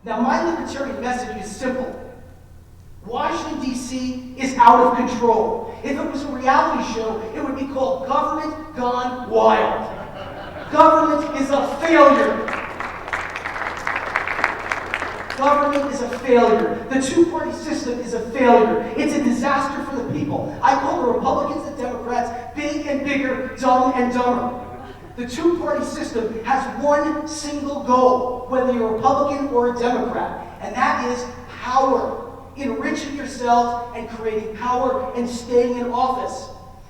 Now, my libertarian message is simple. Washington, D.C. is out of control. If it was a reality show, it would be called Government Gone Wild. Government is a failure. Government is a failure. The two-party system is a failure. It's a disaster for the people. I call the Republicans and Democrats big and bigger, dumb and dumber. The two-party system has one single goal, whether you're a Republican or a Democrat, and that is power. Enriching yourselves and creating power and staying in office.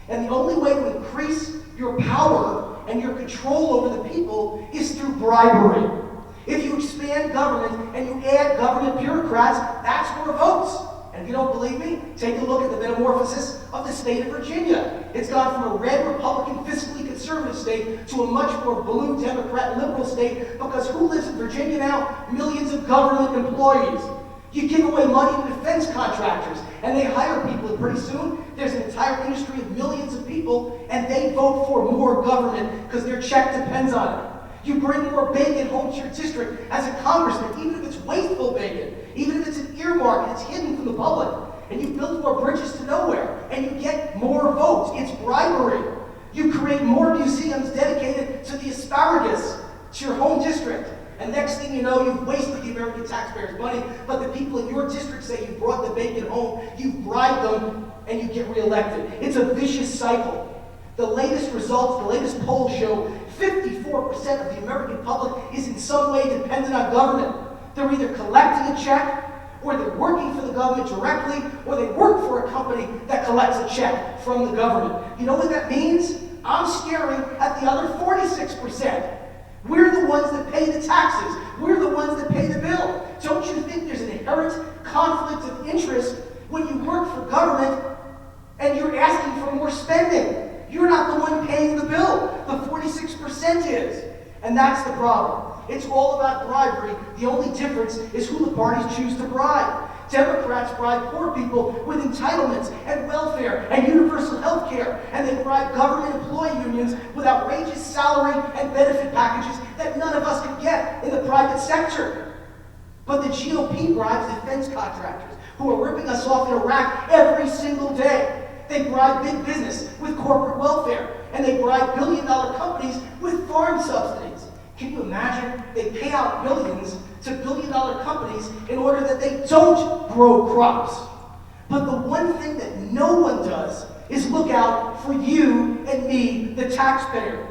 And the only way to increase your power and your control over the people is through bribery. If you expand government and you add government bureaucrats, that's more votes. And if you don't believe me, take a look at the metamorphosis of the state of Virginia. It's gone from a red Republican, fiscally conservative state to a much more blue Democrat liberal state, because who lives in Virginia now? Millions of government employees. You give away money to defense contractors, and they hire people, and pretty soon there's an entire industry of millions of people, and they vote for more government because their check depends on it. You bring more bacon home to your district as a congressman, even if it's wasteful bacon, even if it's an earmark and it's hidden from the public, and you build more bridges to nowhere, and you get more votes. It's bribery. You create more museums dedicated to the asparagus to your home district. And next thing you know, you've wasted the American taxpayers' money, but the people in your district say you brought the bacon home, you bribed them, and you get reelected. It's a vicious cycle. The latest results, the latest polls show 54% of the American public is in some way dependent on government. They're either collecting a check, or they're working for the government directly, or they work for a company that collects a check from the government. You know what that means? I'm staring at the other 46%. We're the ones that pay the taxes. We're the ones that pay the bill. Don't you think there's an inherent conflict of interest when you work for government and you're asking for more spending? You're not the one paying the bill. The 46% is. And that's the problem. It's all about bribery. The only difference is who the parties choose to bribe. Democrats bribe poor people with entitlements and welfare and universal health care, and they bribe government employee unions with outrageous salary and benefit packages that none of us can get in the private sector. But the GOP bribes defense contractors who are ripping us off in Iraq every single day. They bribe big business with corporate welfare, and they bribe billion-dollar companies with farm subsidies. Can you imagine? They pay out billions to billion-dollar companies in order that they don't grow crops. But the one thing that no one does is look out for you and me, the taxpayer.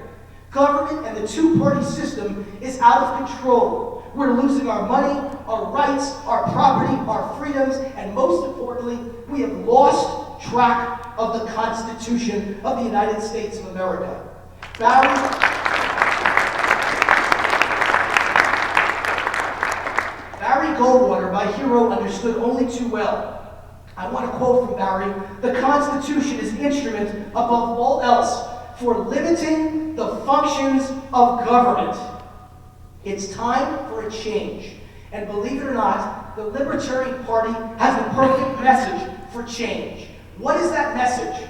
Government and the two-party system is out of control. We're losing our money, our rights, our property, our freedoms, and most importantly, we have lost track of the Constitution of the United States of America. Barry Goldwater, my hero, understood only too well. I want to quote from Barry: "The Constitution is instrument above all else for limiting the functions of government." It's time for a change. And believe it or not, the Libertarian Party has the perfect message for change. What is that message?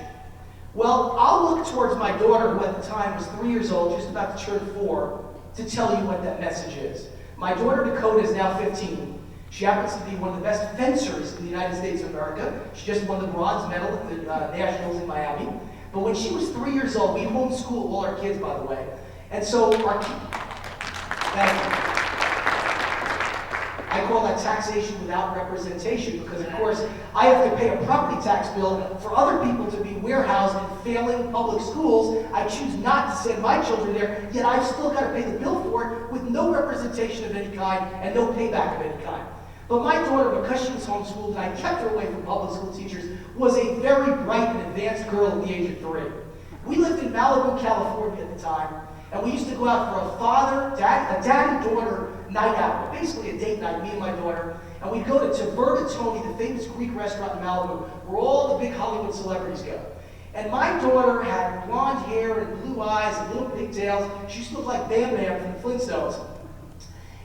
Well, I'll look towards my daughter, who at the time was 3 years old, just about to turn 4, to tell you what that message is. My daughter Dakota is now 15. She happens to be one of the best fencers in the United States of America. She just won the bronze medal at the Nationals in Miami. But when she was 3 years old, we homeschool all our kids, by the way. And so I call that taxation without representation, because of course I have to pay a property tax bill for other people to be warehoused in failing public schools. I choose not to send my children there, yet I've still got to pay the bill for it with no representation of any kind and no payback of any kind. But my daughter, because she was homeschooled and I kept her away from public school teachers, was a very bright and advanced girl at the age of 3. We lived in Malibu, California at the time, and we used to go out for a dad and daughter night out, basically a date night, me and my daughter, and we'd go to Taberta Tony, the famous Greek restaurant in Malibu, where all the big Hollywood celebrities go. And my daughter had blonde hair and blue eyes and little pigtails. She used to look like Bam Bam from the Flintstones.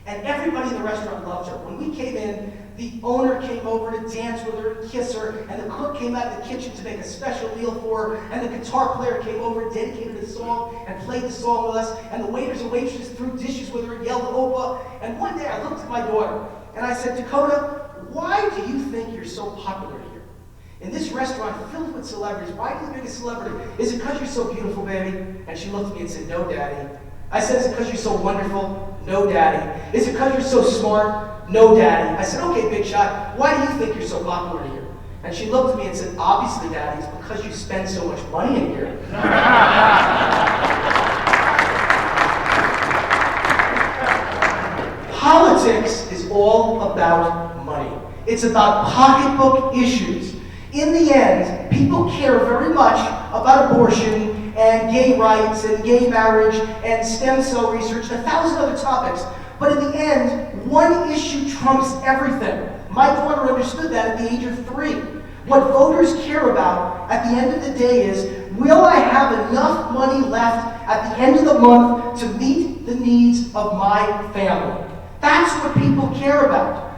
And everybody in the restaurant loved her. When we came in, the owner came over to dance with her and kiss her, and the cook came out of the kitchen to make a special meal for her, and the guitar player came over and dedicated a song and played the song with us, and the waiters and waitresses threw dishes with her and yelled Opa. And one day I looked at my daughter, and I said, Dakota, why do you think you're so popular here? In this restaurant filled with celebrities, why do you think you're a celebrity? Is it because you're so beautiful, baby? And she looked at me and said, no, Daddy. I said, is it because you're so wonderful? No, Daddy. Is it because you're so smart? No, Daddy. I said, okay, big shot, why do you think you're so popular here? And she looked at me and said, obviously, Daddy, it's because you spend so much money in here. Politics is all about money. It's about pocketbook issues. In the end, people care very much about abortion and gay rights and gay marriage and stem cell research and 1,000 other topics. But in the end, one issue trumps everything. My daughter understood that at the age of 3. What voters care about at the end of the day is, will I have enough money left at the end of the month to meet the needs of my family? That's what people care about.